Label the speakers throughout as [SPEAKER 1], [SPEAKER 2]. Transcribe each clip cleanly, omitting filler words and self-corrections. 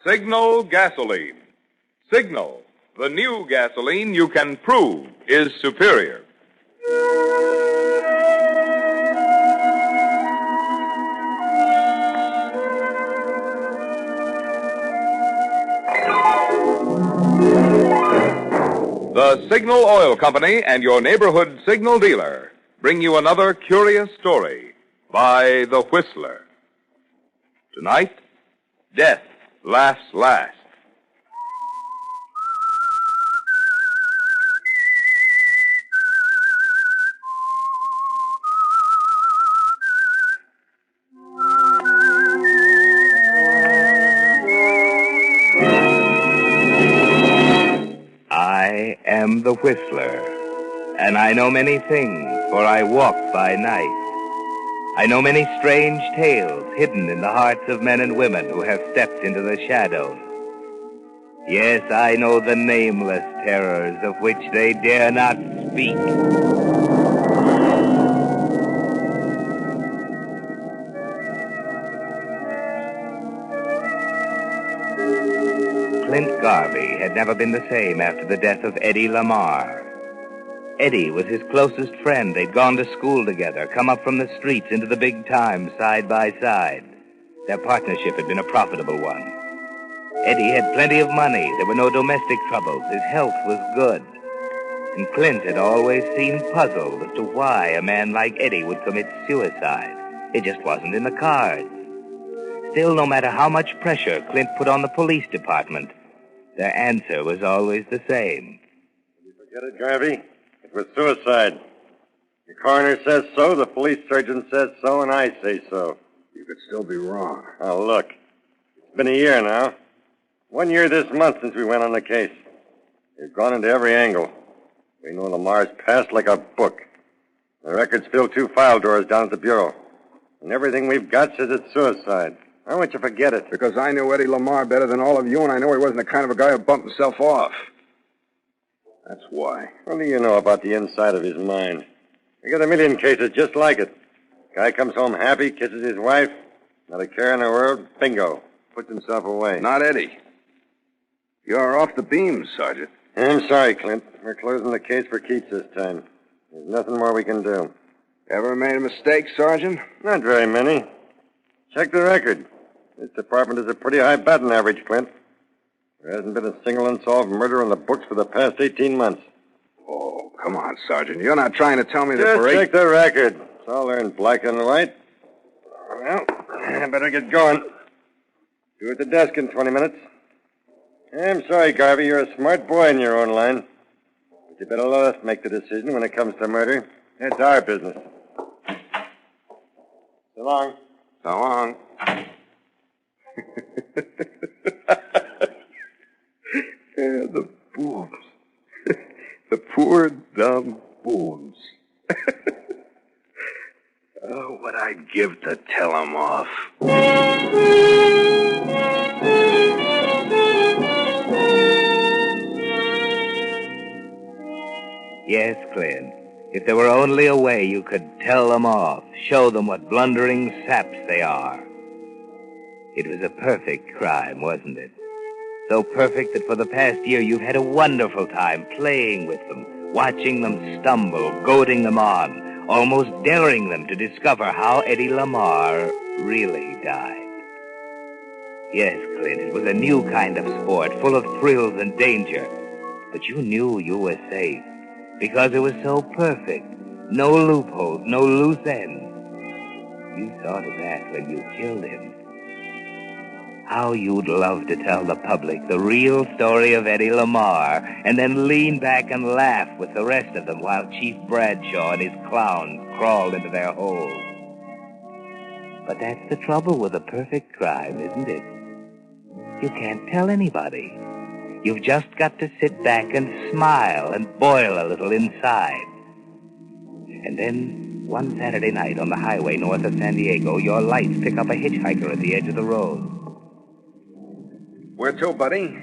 [SPEAKER 1] Signal gasoline. Signal, the new gasoline you can prove is superior. The Signal Oil Company and your neighborhood signal dealer bring you another curious story by The Whistler. Tonight, Death Laughs Last.
[SPEAKER 2] I am the Whistler, and I know many things, for I walk by night. I know many strange tales hidden in the hearts of men and women who have stepped into the shadows. Yes, I know the nameless terrors of which they dare not speak. Clint Garvey had never been the same after the death of Eddie Lamar. Eddie was his closest friend. They'd gone to school together, come up from the streets into the big time side by side. Their partnership had been a profitable one. Eddie had plenty of money. There were no domestic troubles. His health was good. And Clint had always seemed puzzled as to why a man like Eddie would commit suicide. It just wasn't in the cards. Still, no matter how much pressure Clint put on the police department, their answer was always the same.
[SPEAKER 3] You forget it, Garvey? It was suicide. The coroner says so, the police surgeon says so, and I say so.
[SPEAKER 4] You could still be wrong.
[SPEAKER 3] Oh, look. It's been a year now. 1 year this month since we went on the case. We've gone into every angle. We know Lamar's past like a book. The records fill 2 file drawers down at the bureau. And everything we've got says it's suicide. Why won't you forget it?
[SPEAKER 4] Because I knew Eddie Lamar better than all of you, and I know he wasn't the kind of a guy who bumped himself off. That's why.
[SPEAKER 3] What do you know about the inside of his mind? We got a million cases just like it. Guy comes home happy, kisses his wife, not a care in the world, bingo, puts himself away.
[SPEAKER 4] Not Eddie. You're off the beam, Sergeant.
[SPEAKER 3] I'm sorry, Clint. We're closing the case for keeps this time. There's nothing more we can do.
[SPEAKER 4] Ever made a mistake, Sergeant?
[SPEAKER 3] Not very many. Check the record. This department is a pretty high batting average, Clint. There hasn't been a single unsolved murder in the books for the past 18 months.
[SPEAKER 4] Oh, come on, Sergeant. You're not trying to tell me that
[SPEAKER 3] Just
[SPEAKER 4] for
[SPEAKER 3] check the record. It's all there in black and white. Well, I better get going. Do at the desk in 20 minutes. I'm sorry, Garvey. You're a smart boy in your own line. But you better let us make the decision when it comes to murder. It's our business. So long.
[SPEAKER 4] So long. Yeah, the booms. The poor, dumb booms. Oh, what I'd give to tell them off.
[SPEAKER 2] Yes, Clint. If there were only a way you could tell them off, show them what blundering saps they are. It was a perfect crime, wasn't it? So perfect that for the past year you've had a wonderful time playing with them, watching them stumble, goading them on, almost daring them to discover how Eddie Lamar really died. Yes, Clint, it was a new kind of sport, full of thrills and danger. But you knew you were safe, because it was so perfect. No loopholes, no loose ends. You thought of that when you killed him. How you'd love to tell the public the real story of Eddie Lamar and then lean back and laugh with the rest of them while Chief Bradshaw and his clowns crawled into their holes. But that's the trouble with a perfect crime, isn't it? You can't tell anybody. You've just got to sit back and smile and boil a little inside. And then, one Saturday night on the highway north of San Diego, your lights pick up a hitchhiker at the edge of the road.
[SPEAKER 4] Where to, buddy?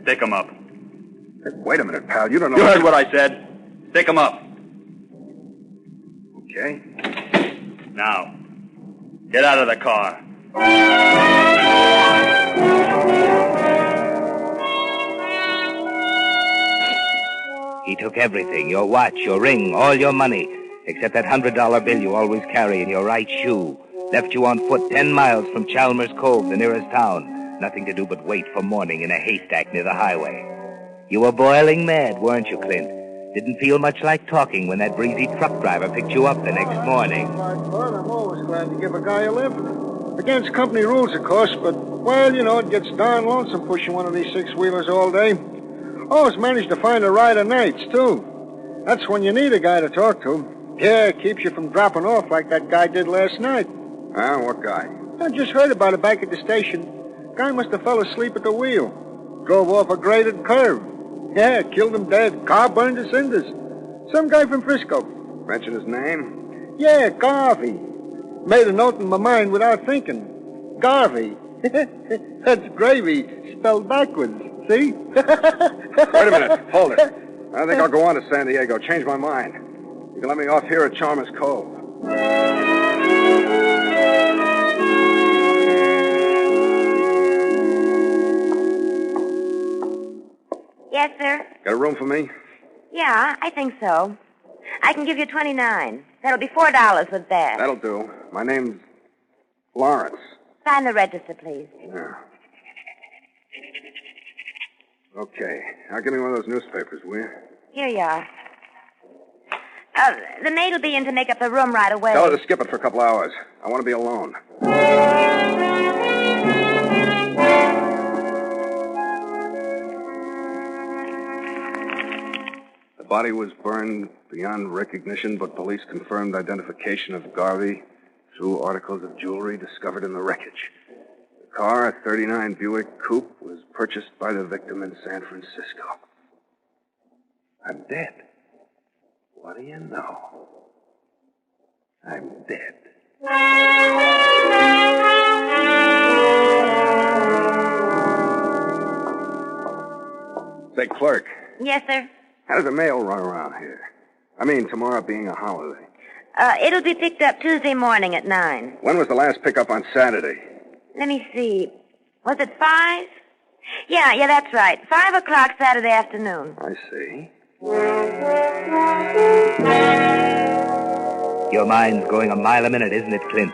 [SPEAKER 5] Stick 'em up.
[SPEAKER 4] Hey, wait a minute, pal. You don't know...
[SPEAKER 5] You heard what I said. Stick 'em up.
[SPEAKER 4] Okay.
[SPEAKER 5] Now, get out of the car.
[SPEAKER 2] He took everything, your watch, your ring, all your money, except that $100 bill you always carry in your right shoe. Left you on foot 10 miles from Chalmers Cove, the nearest town. Nothing to do but wait for morning in a haystack near the highway. You were boiling mad, weren't you, Clint? Didn't feel much like talking when that breezy truck driver picked you up the next morning.
[SPEAKER 6] I'm always glad to give a guy a lift. Against company rules, of course, but, well, you know, it gets darn lonesome pushing one of these six-wheelers all day. Always manage to find a ride of nights, too. That's when you need a guy to talk to. Yeah, it keeps you from dropping off like that guy did last night.
[SPEAKER 4] What guy?
[SPEAKER 6] I just heard about it back at the station. Guy must have fell asleep at the wheel. Drove off a graded curve. Yeah, killed him dead. Car burned to cinders. Some guy from Frisco.
[SPEAKER 4] Mention his name?
[SPEAKER 6] Yeah, Garvey. Made a note in my mind without thinking. Garvey. That's gravy spelled backwards. See?
[SPEAKER 4] Wait a minute. Hold it. I think I'll go on to San Diego. Change my mind. You can let me off here at Chalmers Cove.
[SPEAKER 7] Yes, sir?
[SPEAKER 4] Got a room for me?
[SPEAKER 7] Yeah, I think so. I can give you $29. That'll be $4 with that.
[SPEAKER 4] That'll do. My name's Lawrence.
[SPEAKER 7] Sign the register, please.
[SPEAKER 4] Yeah. Okay. Now give me one of those newspapers, will you?
[SPEAKER 7] Here you are. The maid will be in to make up the room right away.
[SPEAKER 4] Tell her to skip it for a couple hours. I want to be alone. The body was burned beyond recognition, but police confirmed identification of Garvey through articles of jewelry discovered in the wreckage. The car, a 39 Buick Coupe, was purchased by the victim in San Francisco. I'm dead. What do you know? I'm dead. Say, clerk.
[SPEAKER 7] Yes, sir?
[SPEAKER 4] How does the mail run around here? I mean, tomorrow being a holiday.
[SPEAKER 7] It'll be picked up Tuesday morning at 9.
[SPEAKER 4] When was the last pickup on Saturday?
[SPEAKER 7] Let me see. Was it 5? Yeah, that's right. 5 o'clock Saturday afternoon.
[SPEAKER 4] I see.
[SPEAKER 2] Your mind's going a mile a minute, isn't it, Clint?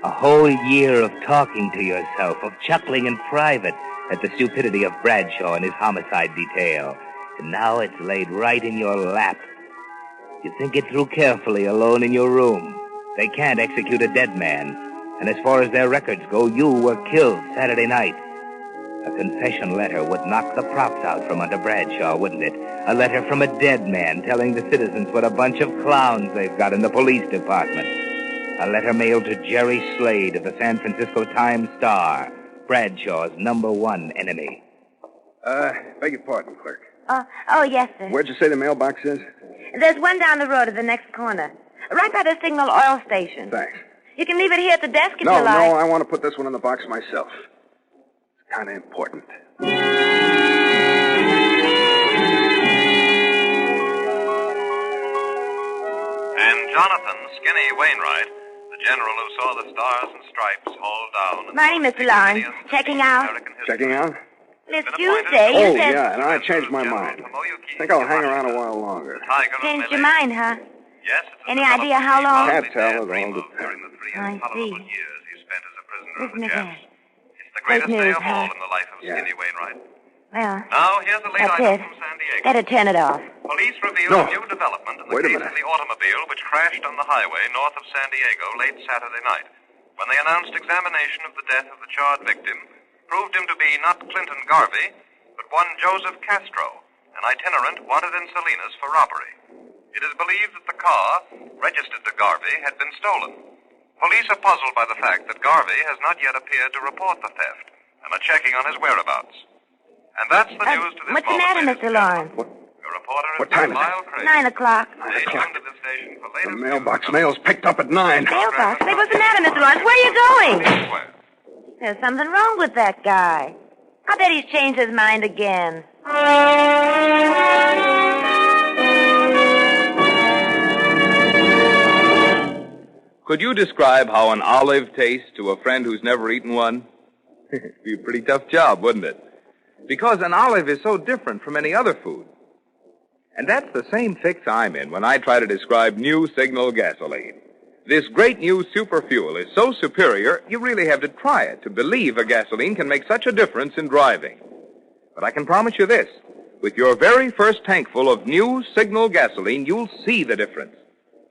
[SPEAKER 2] A whole year of talking to yourself, of chuckling in private at the stupidity of Bradshaw and his homicide detail. And now it's laid right in your lap. You think it through carefully alone in your room. They can't execute a dead man. And as far as their records go, you were killed Saturday night. A confession letter would knock the props out from under Bradshaw, wouldn't it? A letter from a dead man telling the citizens what a bunch of clowns they've got in the police department. A letter mailed to Jerry Slade of the San Francisco Times-Star, Bradshaw's #1 enemy.
[SPEAKER 4] Beg your pardon, clerk.
[SPEAKER 7] Oh, yes, sir.
[SPEAKER 4] Where'd you say the mailbox is?
[SPEAKER 7] There's one down the road at the next corner. Right by the Signal Oil Station.
[SPEAKER 4] Thanks.
[SPEAKER 7] You can leave it here at the desk if you
[SPEAKER 4] No,
[SPEAKER 7] like.
[SPEAKER 4] I want to put this one in the box myself. It's kind of important.
[SPEAKER 8] And Jonathan Skinny Wainwright, the general who saw the stars and stripes haul down.
[SPEAKER 7] Morning, Mr. Lawrence. Checking out?
[SPEAKER 4] Checking out?
[SPEAKER 7] It's Tuesday. You
[SPEAKER 4] Oh,
[SPEAKER 7] said...
[SPEAKER 4] yeah, and I changed my mind. Think I'll hang around a while longer.
[SPEAKER 7] Changed your mind, huh?
[SPEAKER 8] Yes.
[SPEAKER 7] Any idea how long?
[SPEAKER 4] Can't tell. It all
[SPEAKER 8] During
[SPEAKER 4] depends.
[SPEAKER 8] the 3
[SPEAKER 7] I
[SPEAKER 8] intolerable
[SPEAKER 7] see.
[SPEAKER 8] years he spent as a prisoner of
[SPEAKER 7] Isn't
[SPEAKER 8] the
[SPEAKER 7] it
[SPEAKER 8] Japs.
[SPEAKER 7] that?
[SPEAKER 8] It's the greatest
[SPEAKER 7] Great
[SPEAKER 8] day
[SPEAKER 7] news,
[SPEAKER 8] of all
[SPEAKER 7] huh?
[SPEAKER 8] in the life of
[SPEAKER 4] Yeah.
[SPEAKER 8] Skinny Wainwright.
[SPEAKER 7] Well,
[SPEAKER 8] Now, here's a late
[SPEAKER 7] that's
[SPEAKER 8] item
[SPEAKER 7] it.
[SPEAKER 8] from San Diego.
[SPEAKER 7] Better turn it off.
[SPEAKER 8] Police reveal
[SPEAKER 4] No.
[SPEAKER 8] a new development in the
[SPEAKER 4] Wait a
[SPEAKER 8] case
[SPEAKER 4] minute.
[SPEAKER 8] of the automobile which crashed on the highway north of San Diego late Saturday night, when they announced examination of the death of the charred victim proved him to be not Clinton Garvey, but one Joseph Castro, an itinerant wanted in Salinas for robbery. It is believed that the car, registered to Garvey, had been stolen. Police are puzzled by the fact that Garvey has not yet appeared to report the theft and are checking on his whereabouts. And that's the news to this
[SPEAKER 7] What's the
[SPEAKER 8] moment,
[SPEAKER 7] matter,
[SPEAKER 8] ladies
[SPEAKER 7] Mr.
[SPEAKER 8] and
[SPEAKER 7] Lawrence?
[SPEAKER 8] gentlemen. Your reporter
[SPEAKER 4] What
[SPEAKER 8] is
[SPEAKER 4] time is it?
[SPEAKER 8] Lyle Craig.
[SPEAKER 7] 9 o'clock.
[SPEAKER 8] Stay
[SPEAKER 4] o'clock.
[SPEAKER 8] tuned to this station for
[SPEAKER 4] The
[SPEAKER 8] latest
[SPEAKER 4] mailbox
[SPEAKER 8] news.
[SPEAKER 4] mail's picked up at 9.
[SPEAKER 7] Mailbox? Hey, what's the matter, Mr. Lawrence? Where are you going?
[SPEAKER 8] Elsewhere.
[SPEAKER 7] There's something wrong with that guy. I bet he's changed his mind again.
[SPEAKER 1] Could you describe how an olive tastes to a friend who's never eaten one? It'd be a pretty tough job, wouldn't it? Because an olive is so different from any other food. And that's the same fix I'm in when I try to describe new Signal gasoline. This great new super fuel is so superior, you really have to try it to believe a gasoline can make such a difference in driving. But I can promise you this. With your very first tankful of new Signal gasoline, you'll see the difference.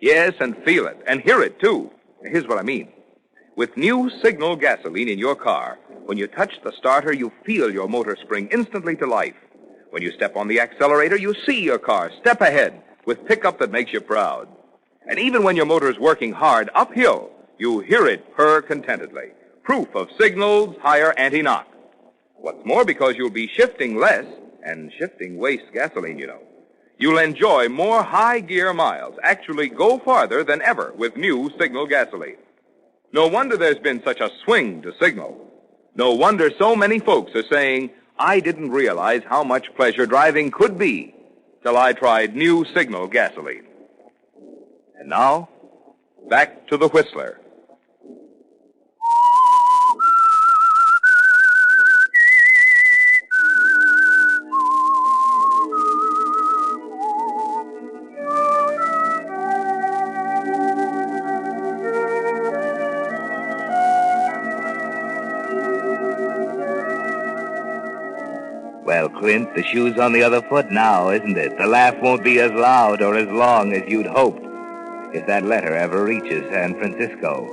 [SPEAKER 1] Yes, and feel it, and hear it, too. Here's what I mean. With new Signal gasoline in your car, when you touch the starter, you feel your motor spring instantly to life. When you step on the accelerator, you see your car step ahead with pickup that makes you proud. And even when your motor is working hard uphill, you hear it purr contentedly. Proof of Signal's higher anti-knock. What's more, because you'll be shifting less, and shifting wastes gasoline, you know, you'll enjoy more high-gear miles, actually go farther than ever with new Signal gasoline. No wonder there's been such a swing to Signal. No wonder so many folks are saying, I didn't realize how much pleasure driving could be till I tried new Signal gasoline. And now, back to the Whistler.
[SPEAKER 2] Well, Clint, the shoe's on the other foot now, isn't it? The laugh won't be as loud or as long as you'd hoped if that letter ever reaches San Francisco.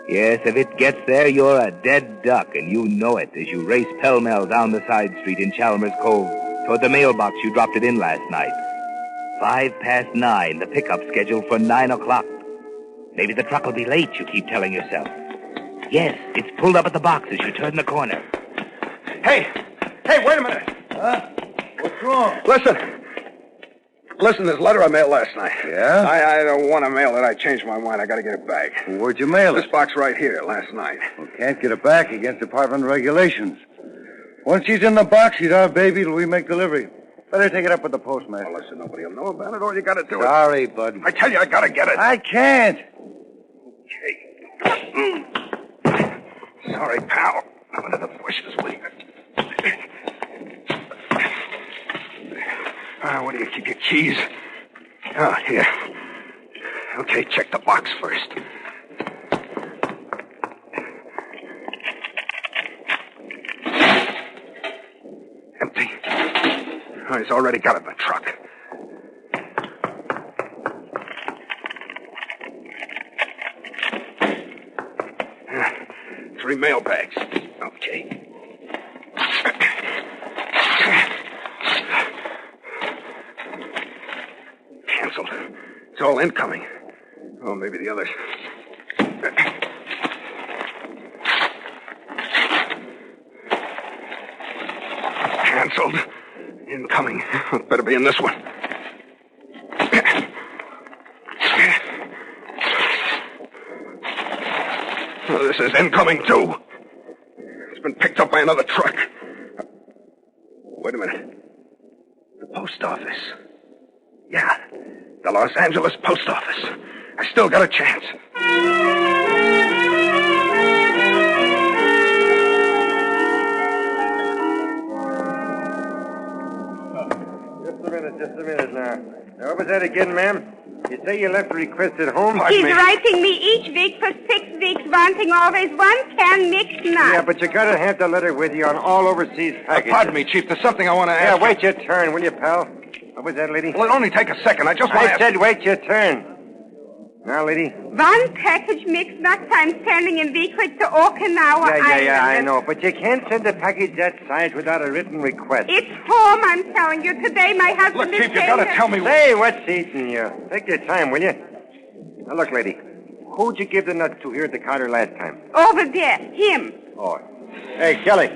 [SPEAKER 2] Yes, if it gets there, you're a dead duck, and you know it as you race pell-mell down the side street in Chalmers Cove toward the mailbox you dropped it in last night. 9:05, the pickup scheduled for 9 o'clock. Maybe the truck will be late, you keep telling yourself. Yes, it's pulled up at the box as you turn the corner.
[SPEAKER 4] Hey, wait a minute.
[SPEAKER 6] Huh? What's wrong?
[SPEAKER 4] Listen, this letter I mailed last night.
[SPEAKER 6] Yeah?
[SPEAKER 4] I don't want to mail it. I changed my mind. I got to get it back.
[SPEAKER 6] Where'd you mail
[SPEAKER 4] This
[SPEAKER 6] it?
[SPEAKER 4] box right here, last night.
[SPEAKER 6] Well, can't get it back against department regulations. Once he's in the box, he's our baby till we make delivery. Better take it up with the postmaster.
[SPEAKER 4] Well, listen, nobody will know about it. All you got to do
[SPEAKER 6] Sorry, bud.
[SPEAKER 4] I tell you, I got to get it.
[SPEAKER 6] I can't.
[SPEAKER 4] Okay. Sorry, pal. I'm under the bushes with you. Where do you keep your keys? Oh, here. Okay, check the box first. Empty. Oh, he's already got it in the truck. Three mail bags. Okay. Canceled. It's all incoming. Oh, maybe the others. Canceled. Incoming. Better be in this one. Oh, this is incoming, too. It's been picked up by another truck. Wait a minute. The post office. Yeah, the Los Angeles post office. I still got a chance.
[SPEAKER 3] Just a minute now. Now, what was that again, ma'am? You say you left a request at home?
[SPEAKER 7] He's writing me each week for 6 weeks, wanting always 1 can mixed nuts.
[SPEAKER 3] Yeah, but you gotta have the letter with you on all overseas packages.
[SPEAKER 4] Pardon me, Chief. There's something I want to ask.
[SPEAKER 3] Yeah, wait your turn, will you, pal? What was that, lady?
[SPEAKER 4] Well, it'll only take a second. I just want to
[SPEAKER 3] I said wait your turn. Now, lady.
[SPEAKER 7] 1 package mixed nuts I'm sending in weekly to Okinawa Island.
[SPEAKER 3] Yeah, I know. But you can't send a package that size without a written request.
[SPEAKER 7] It's home, I'm telling you. Today my husband
[SPEAKER 4] Look,
[SPEAKER 7] is
[SPEAKER 4] Chief, you gotta tell me.
[SPEAKER 3] Say, what's eating you? Take your time, will you? Now, look, lady. Who'd you give the nuts to here at the counter last time?
[SPEAKER 7] Over there, him.
[SPEAKER 3] Oh. Hey, Kelly.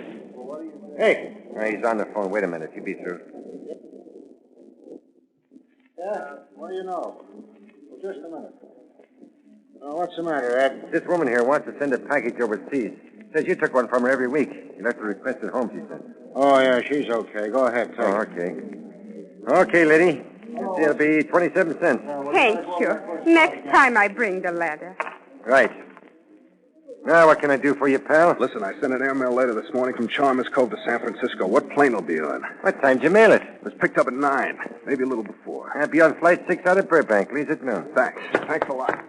[SPEAKER 3] Hey. He's on the phone. Wait a minute. He'll be through.
[SPEAKER 6] Yeah? What do you know? Well, just a minute. What's the matter, Ed?
[SPEAKER 3] This woman here wants to send a package overseas. Says you took one from her every week. You left a request at home, she said.
[SPEAKER 6] Oh, yeah, she's okay. Go ahead, take it.
[SPEAKER 3] Okay. Okay, lady. It'll be 27 cents.
[SPEAKER 7] Thank you. Next time I bring the letter.
[SPEAKER 3] Right. Now, what can I do for you, pal?
[SPEAKER 4] Listen, I sent an airmail letter this morning from Chalmers Cove to San Francisco. What plane will be on?
[SPEAKER 3] What time did you mail it?
[SPEAKER 4] It was picked up at 9, maybe a little before.
[SPEAKER 3] I'll be on flight 6 out of Burbank. Leaves at noon.
[SPEAKER 4] Thanks. Thanks a lot.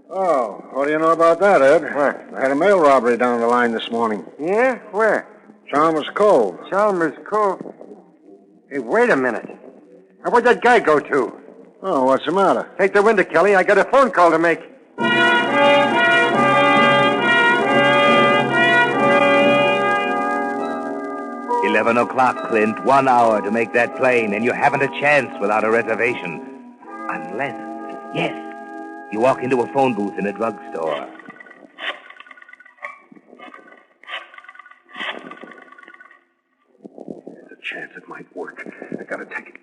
[SPEAKER 6] Oh, what do you know about that, Ed?
[SPEAKER 3] What?
[SPEAKER 6] I had a mail robbery down the line this morning.
[SPEAKER 3] Yeah? Where?
[SPEAKER 6] Chalmers Cove.
[SPEAKER 3] Chalmers Cove. Hey, wait a minute. Now, where'd that guy go to?
[SPEAKER 6] Oh, what's the matter?
[SPEAKER 3] Take the window, Kelly. I got a phone call to make.
[SPEAKER 2] 11 o'clock, Clint. 1 hour to make that plane, and you haven't a chance without a reservation. Unless, yes, you walk into a phone booth in a drugstore.
[SPEAKER 4] There's a chance it might work. I gotta take it.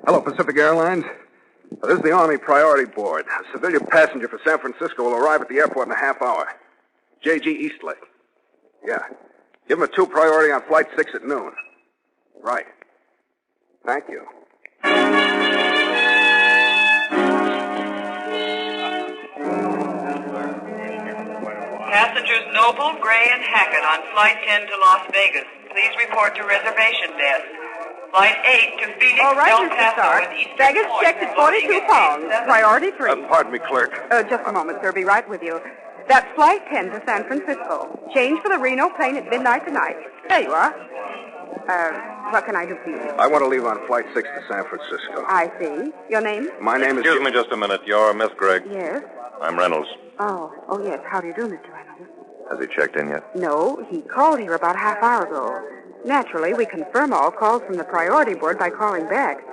[SPEAKER 4] Hello, Pacific Airlines. This is the Army Priority Board. A civilian passenger for San Francisco will arrive at the airport in a half hour. J.G. Eastlake. Yeah. Give him a 2 priority on flight 6 at noon. Right. Thank you.
[SPEAKER 9] Passengers Noble, Gray, and Hackett on Flight 10 to Las Vegas. Please report to reservation desk. Flight 8 to Phoenix,
[SPEAKER 10] All right,
[SPEAKER 9] Del
[SPEAKER 10] Mr.
[SPEAKER 9] Paso,
[SPEAKER 10] Stark.
[SPEAKER 9] and Eastern
[SPEAKER 10] Baggage
[SPEAKER 9] Point.
[SPEAKER 10] checked at 42 pounds. Priority 3.
[SPEAKER 4] Pardon me, clerk.
[SPEAKER 10] Just a moment, sir. Be right with you. That's Flight 10 to San Francisco. Change for the Reno plane at midnight tonight. There you are. What can I do for you?
[SPEAKER 4] I want to leave on flight 6 to San Francisco.
[SPEAKER 10] I see. Your name?
[SPEAKER 4] My name is...
[SPEAKER 3] Excuse me just a minute. You're Miss Gregg.
[SPEAKER 10] Yes.
[SPEAKER 3] I'm Reynolds.
[SPEAKER 10] Oh, yes. How do you do, Mr. Reynolds?
[SPEAKER 3] Has he checked in yet?
[SPEAKER 10] No, he called here about a half hour ago. Naturally, we confirm all calls from the priority board by calling back.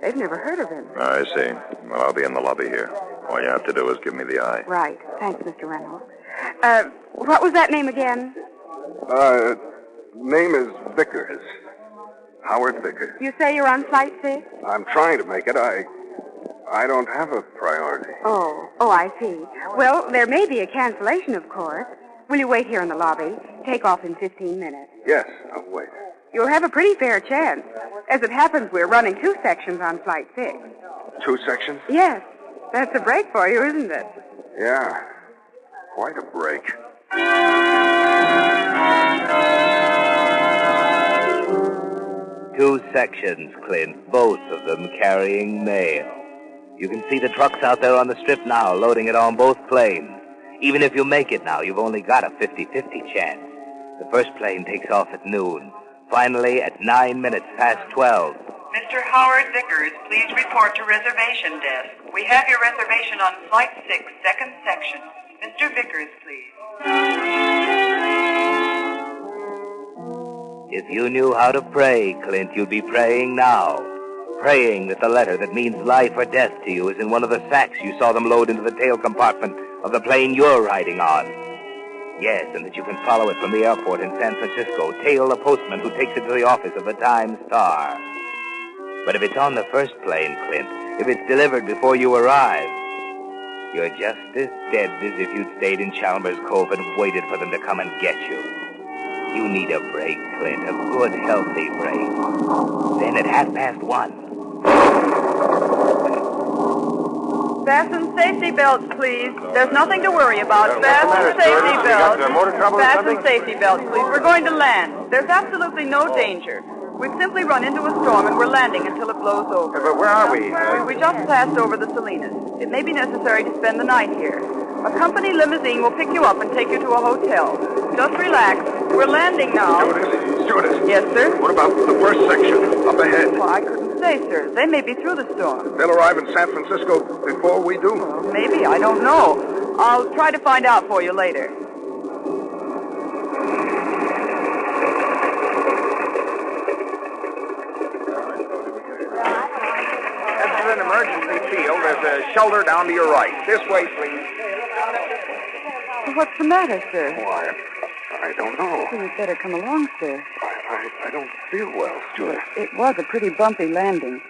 [SPEAKER 10] They've never heard of him.
[SPEAKER 3] I see. Well, I'll be in the lobby here. All you have to do is give me the eye.
[SPEAKER 10] Right. Thanks, Mr. Reynolds. What was that name again?
[SPEAKER 4] Name is Vickers. Howard Vickers.
[SPEAKER 10] You say you're on Flight 6?
[SPEAKER 4] I'm trying to make it. I don't have a priority.
[SPEAKER 10] Oh, I see. Well, there may be a cancellation, of course. Will you wait here in the lobby? Take off in 15 minutes.
[SPEAKER 4] Yes, I'll wait.
[SPEAKER 10] You'll have a pretty fair chance. As it happens, we're running 2 sections on Flight 6.
[SPEAKER 4] 2 sections?
[SPEAKER 10] Yes. That's a break for you, isn't it?
[SPEAKER 4] Yeah. Quite a break.
[SPEAKER 2] 2 sections, Clint, both of them carrying mail. You can see the trucks out there on the strip now, loading it on both planes. Even if you make it now, you've only got a 50-50 chance. The first plane takes off at noon. Finally, at 9 minutes past 12.
[SPEAKER 9] Mr. Howard Vickers, please report to reservation desk. We have your reservation on Flight 6, second section. Mr. Vickers, please.
[SPEAKER 2] If you knew how to pray, Clint, you'd be praying now. Praying that the letter that means life or death to you is in one of the sacks you saw them load into the tail compartment of the plane you're riding on. Yes, and that you can follow it from the airport in San Francisco, tail the postman who takes it to the office of the Times-Star. But if it's on the first plane, Clint, if it's delivered before you arrive, you're just as dead as if you'd stayed in Chalmers Cove and waited for them to come and get you. You need a break, Clint, a good, healthy break. Then at 1:30.
[SPEAKER 10] Fasten safety belts, please. There's nothing to worry about.
[SPEAKER 3] What's the matter,
[SPEAKER 10] Fasten safety
[SPEAKER 3] sir?
[SPEAKER 10] belts.
[SPEAKER 3] You got motor trouble or
[SPEAKER 10] Fasten
[SPEAKER 3] something?
[SPEAKER 10] safety belts, please. We're going to land. There's absolutely no danger. We've simply run into a storm and we're landing until it blows over.
[SPEAKER 3] But where are we?
[SPEAKER 10] We just passed over the Salinas. It may be necessary to spend the night here. A company limousine will pick you up and take you to a hotel. Just relax. We're landing now.
[SPEAKER 4] Stewardess.
[SPEAKER 10] Yes, sir?
[SPEAKER 4] What about the first section, up ahead?
[SPEAKER 10] Well, I couldn't say, sir. They may be through the storm.
[SPEAKER 4] They'll arrive in San Francisco before we do.
[SPEAKER 10] Well, maybe. I don't know. I'll try to find out for you later.
[SPEAKER 4] Enter an emergency field. There's a shelter down to your right. This way, please.
[SPEAKER 10] What's the matter, sir?
[SPEAKER 4] Why, I don't know.
[SPEAKER 10] Well, you'd better come along, sir.
[SPEAKER 4] I don't feel well, Stewart.
[SPEAKER 10] It was a pretty bumpy landing.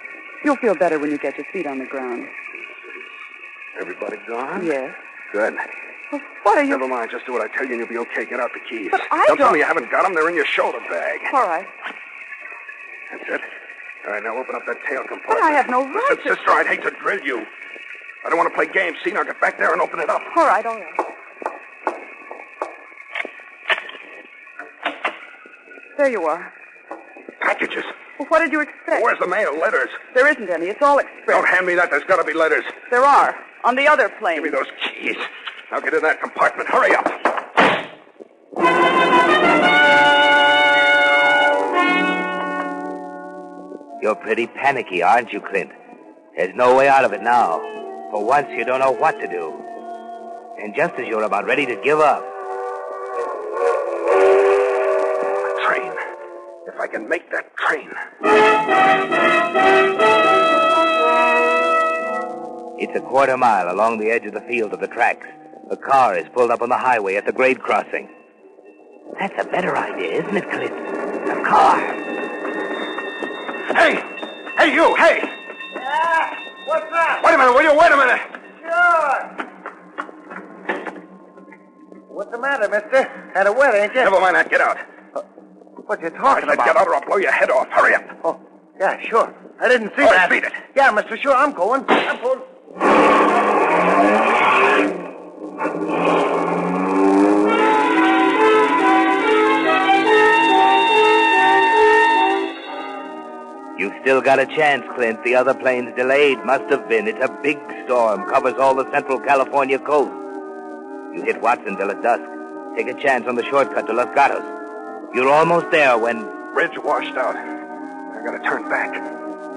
[SPEAKER 10] You'll feel better when you get your feet on the ground.
[SPEAKER 4] Everybody gone?
[SPEAKER 10] Yes.
[SPEAKER 4] Good.
[SPEAKER 10] Well, what are you...
[SPEAKER 4] Never mind. Just do what I tell you and you'll be okay. Get out the keys.
[SPEAKER 10] But I
[SPEAKER 4] Don't tell
[SPEAKER 10] don't-
[SPEAKER 4] me you haven't got them. They're in your shoulder bag.
[SPEAKER 10] All right.
[SPEAKER 4] That's it. All right, now open up that tail compartment.
[SPEAKER 10] But I have no right
[SPEAKER 4] Listen,
[SPEAKER 10] to...
[SPEAKER 4] sister, I'd hate to drill you. I don't want to play games. See, now get back there and open it up.
[SPEAKER 10] All right, all right. There you are.
[SPEAKER 4] Packages.
[SPEAKER 10] Well, what did you expect?
[SPEAKER 4] Where's the mail? Letters.
[SPEAKER 10] There isn't any. It's all express.
[SPEAKER 4] Don't hand me that. There's got to be letters.
[SPEAKER 10] There are. On the other plane.
[SPEAKER 4] Give me those keys. Now get in that compartment. Hurry up.
[SPEAKER 2] You're pretty panicky, aren't you, Clint? There's no way out of it now. For once, you don't know what to do. And just as you're about ready to give up...
[SPEAKER 4] A train. If I can make that train.
[SPEAKER 2] It's a quarter mile along the edge of the field of the tracks. A car is pulled up on the highway at the grade crossing. That's a better idea, isn't it, Clint? A car.
[SPEAKER 4] Hey! Hey, you! Hey!
[SPEAKER 6] Yeah? What's that?
[SPEAKER 4] Wait a minute, will you? Wait a minute!
[SPEAKER 6] Sure. What's the matter, mister? Had a wet, ain't you?
[SPEAKER 4] Never mind that. Get out.
[SPEAKER 6] What you talking
[SPEAKER 4] I said
[SPEAKER 6] about?
[SPEAKER 4] get out or I'll blow your head off. Hurry up.
[SPEAKER 6] Oh, yeah, sure. I didn't see
[SPEAKER 4] All right,
[SPEAKER 6] that.
[SPEAKER 4] beat it.
[SPEAKER 6] Yeah, mister, sure, I'm going. I'm going.
[SPEAKER 2] You've still got a chance, Clint. The other plane's delayed. Must have been. It's a big storm. Covers all the central California coast. You hit Watsonville at dusk. Take a chance on the shortcut to Los Gatos. You're almost there when...
[SPEAKER 4] Bridge washed out. I gotta turn back.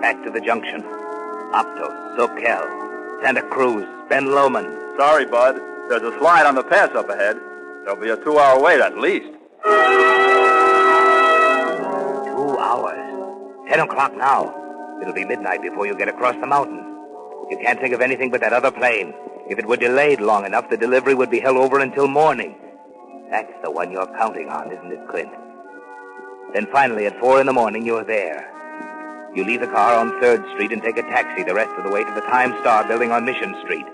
[SPEAKER 2] Back to the junction. Optos, Soquel, Santa Cruz, Ben Lomond.
[SPEAKER 5] Sorry, Bud. There's a slide on the pass up ahead. There'll be a 2-hour wait at least.
[SPEAKER 2] 2 hours. 10 o'clock now. It'll be midnight before you get across the mountains. You can't think of anything but that other plane. If it were delayed long enough, the delivery would be held over until morning. That's the one you're counting on, isn't it, Clint? Then finally, at 4 a.m, you're there. You leave the car on 3rd Street and take a taxi the rest of the way to the Time Star building on Mission Street.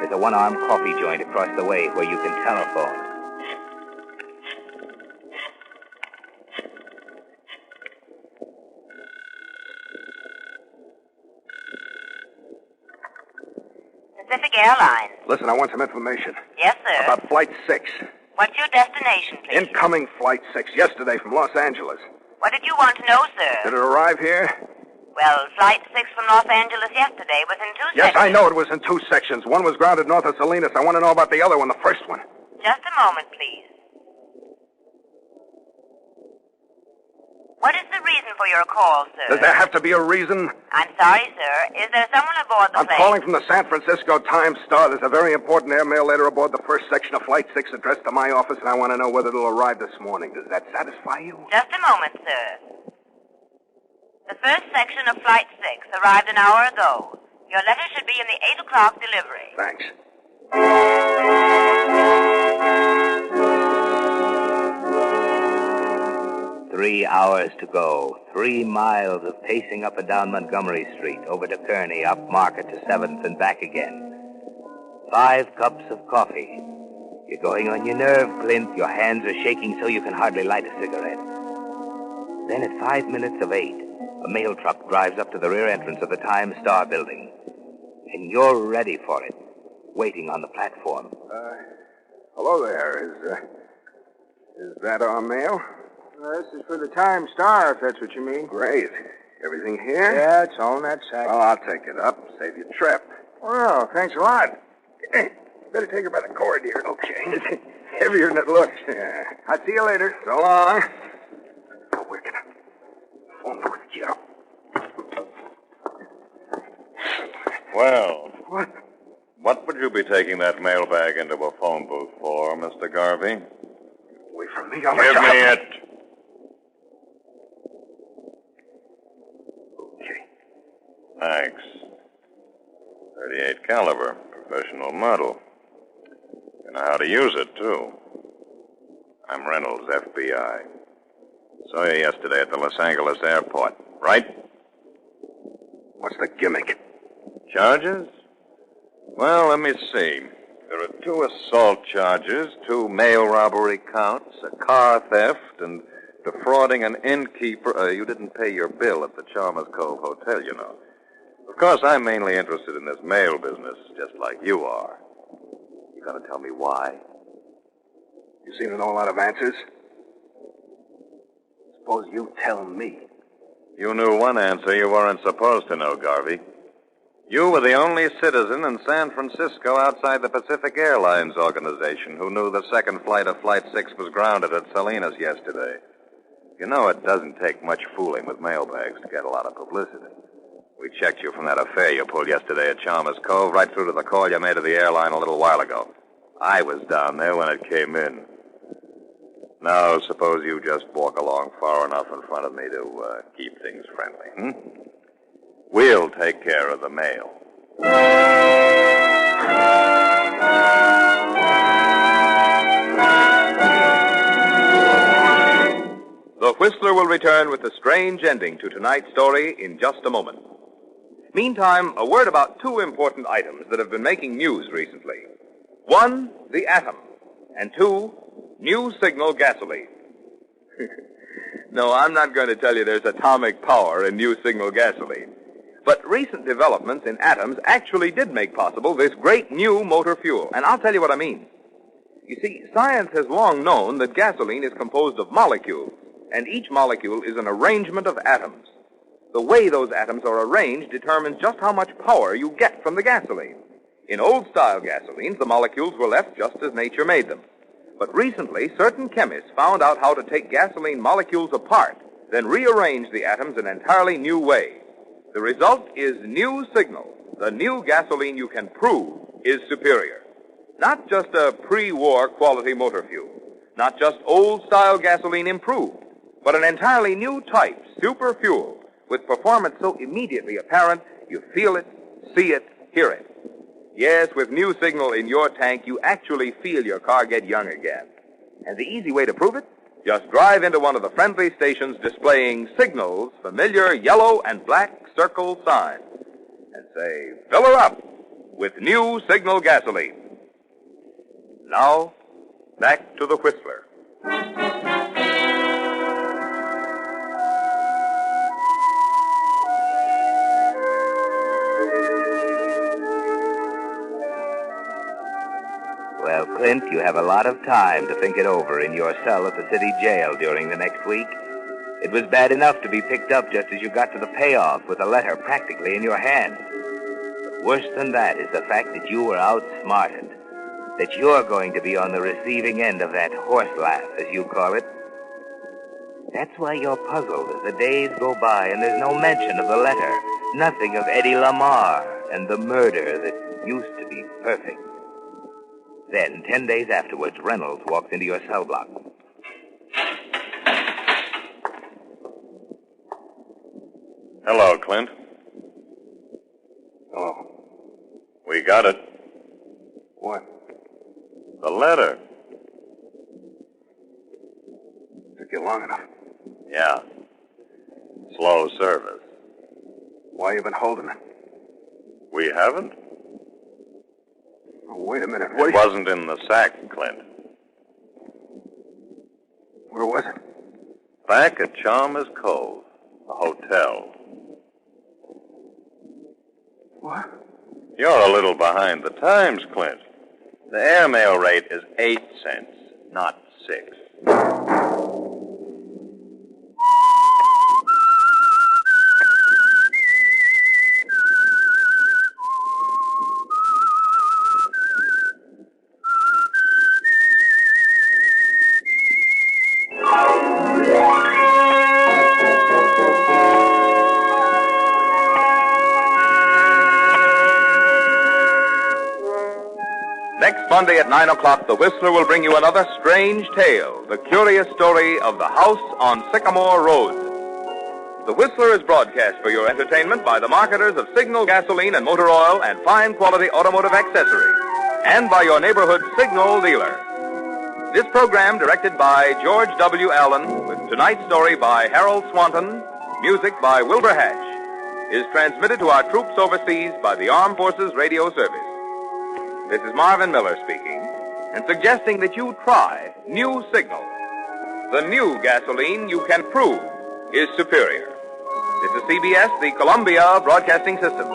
[SPEAKER 2] There's a one-armed coffee joint across the way where you can telephone.
[SPEAKER 7] Pacific Airlines.
[SPEAKER 4] Listen, I want some information.
[SPEAKER 7] Yes, sir.
[SPEAKER 4] About Flight 6.
[SPEAKER 7] What's your destination, please?
[SPEAKER 4] Incoming Flight 6 yesterday from Los Angeles.
[SPEAKER 7] What did you want to know, sir?
[SPEAKER 4] Did it arrive here?
[SPEAKER 7] Well, Flight 6 from Los Angeles yesterday was in 2
[SPEAKER 4] Yes,
[SPEAKER 7] sections.
[SPEAKER 4] I know it was in 2 sections. One was grounded north of Salinas. I want to know about the other one, the first one.
[SPEAKER 7] Just a moment, please. What is the reason for your call, sir?
[SPEAKER 4] Does there have to be a reason?
[SPEAKER 7] I'm sorry, sir. Is there someone aboard the
[SPEAKER 4] I'm
[SPEAKER 7] plane?
[SPEAKER 4] calling from the San Francisco Time Star. There's a very important airmail letter aboard the first section of Flight 6 addressed to my office, and I want to know whether it'll arrive this morning. Does that satisfy you?
[SPEAKER 7] Just a moment, sir. The first section of Flight 6 arrived an hour ago. Your letter should be in the 8 o'clock delivery.
[SPEAKER 4] Thanks.
[SPEAKER 2] 3 hours to go. 3 miles of pacing up and down Montgomery Street, over to Kearny, up Market to 7th, and back again. 5 cups of coffee. You're going on your nerve, Clint. Your hands are shaking so you can hardly light a cigarette. Then at 5 minutes of 8, a mail truck drives up to the rear entrance of the Time Star building. And you're ready for it, waiting on the platform.
[SPEAKER 4] Hello there. Is that our mail?
[SPEAKER 6] This is for the Time Star, if that's what you mean.
[SPEAKER 4] Great. Everything here?
[SPEAKER 6] Yeah, it's all in that sack.
[SPEAKER 4] Well, I'll take it up. Save you a trip.
[SPEAKER 6] Well, thanks a lot.
[SPEAKER 4] Hey, better take her by the cord here. Okay. It's heavier than it looks. Yeah.
[SPEAKER 6] I'll see you later.
[SPEAKER 4] So long. Oh, we're gonna phone booth, Joe.
[SPEAKER 8] Well,
[SPEAKER 4] What?
[SPEAKER 8] what would you be taking that mailbag into a phone booth for, Mr. Garvey?
[SPEAKER 4] Away from me. I'll
[SPEAKER 8] Give
[SPEAKER 4] let you
[SPEAKER 8] me
[SPEAKER 4] have
[SPEAKER 8] it.
[SPEAKER 4] Okay.
[SPEAKER 8] Thanks. 38 caliber, professional model. You know how to use it, too. I'm Reynolds, FBI. Saw you yesterday at the Los Angeles airport, right?
[SPEAKER 4] What's the gimmick?
[SPEAKER 8] Charges? Well, let me see. There are 2 assault charges, 2 mail robbery counts, a car theft, and defrauding an innkeeper. You didn't pay your bill at the Chalmers Cove Hotel, you know. Of course, I'm mainly interested in this mail business, just like you are. You gonna tell me why?
[SPEAKER 4] You seem to know a lot of answers. Suppose you tell me.
[SPEAKER 3] You knew one answer you weren't supposed to know, Garvey. You were the only citizen in San Francisco outside the Pacific Airlines organization who knew the second flight of Flight 6 was grounded at Salinas yesterday. You know it doesn't take much fooling with mailbags to get a lot of publicity. We checked you from that affair you pulled yesterday at Chalmers Cove right through to the call you made to the airline a little while ago. I was down there when it came in. Now, suppose you just walk along far enough in front of me to keep things friendly, We'll take care of the mail.
[SPEAKER 1] The Whistler will return with a strange ending to tonight's story in just a moment. Meantime, a word about two important items that have been making news recently. One, the atom. And two, new signal gasoline. No, I'm not going to tell you there's atomic power in new signal gasoline. But recent developments in atoms actually did make possible this great new motor fuel. And I'll tell you what I mean. You see, science has long known that gasoline is composed of molecules, and each molecule is an arrangement of atoms. The way those atoms are arranged determines just how much power you get from the gasoline. In old-style gasolines, the molecules were left just as nature made them. But recently, certain chemists found out how to take gasoline molecules apart, then rearrange the atoms in an entirely new way. The result is new signal. The new gasoline you can prove is superior. Not just a pre-war quality motor fuel. Not just old-style gasoline improved, but an entirely new type, super fuel, with performance so immediately apparent you feel it, see it, hear it. Yes, with new signal in your tank, you actually feel your car get young again. And the easy way to prove it? Just drive into one of the friendly stations displaying Signal's familiar yellow and black circle sign and say, fill her up with new Signal gasoline. Now, back to the Whistler.
[SPEAKER 2] Well, Clint, you have a lot of time to think it over in your cell at the city jail during the next week. It was bad enough to be picked up just as you got to the payoff with a letter practically in your hand. But worse than that is the fact that you were outsmarted. That you're going to be on the receiving end of that horse laugh, as you call it. That's why you're puzzled as the days go by and there's no mention of the letter. Nothing of Eddie Lamar and the murder that used to be perfect. Then, 10 days afterwards, Reynolds walked into your cell block.
[SPEAKER 3] Hello, Clint.
[SPEAKER 4] Hello.
[SPEAKER 3] We got it.
[SPEAKER 4] What?
[SPEAKER 3] The letter.
[SPEAKER 4] Took you long enough.
[SPEAKER 3] Yeah. Slow service.
[SPEAKER 4] Why you been holding it?
[SPEAKER 3] We haven't?
[SPEAKER 4] Oh, wait a minute.
[SPEAKER 3] It wasn't in the sack, Clint.
[SPEAKER 4] Where was it?
[SPEAKER 3] Back at Chalmers Cove, a hotel.
[SPEAKER 4] What?
[SPEAKER 3] You're a little behind the times, Clint. The airmail rate is 8 cents, not 6.
[SPEAKER 1] Next Monday at 9 o'clock, the Whistler will bring you another strange tale, the curious story of the house on Sycamore Road. The Whistler is broadcast for your entertainment by the marketers of Signal gasoline and motor oil and fine quality automotive accessories, and by your neighborhood Signal dealer. This program, directed by George W. Allen, with tonight's story by Harold Swanton, music by Wilbur Hatch, is transmitted to our troops overseas by the Armed Forces Radio Service. This is Marvin Miller speaking, and suggesting that you try New Signal. The new gasoline you can prove is superior. This is CBS, the Columbia Broadcasting System.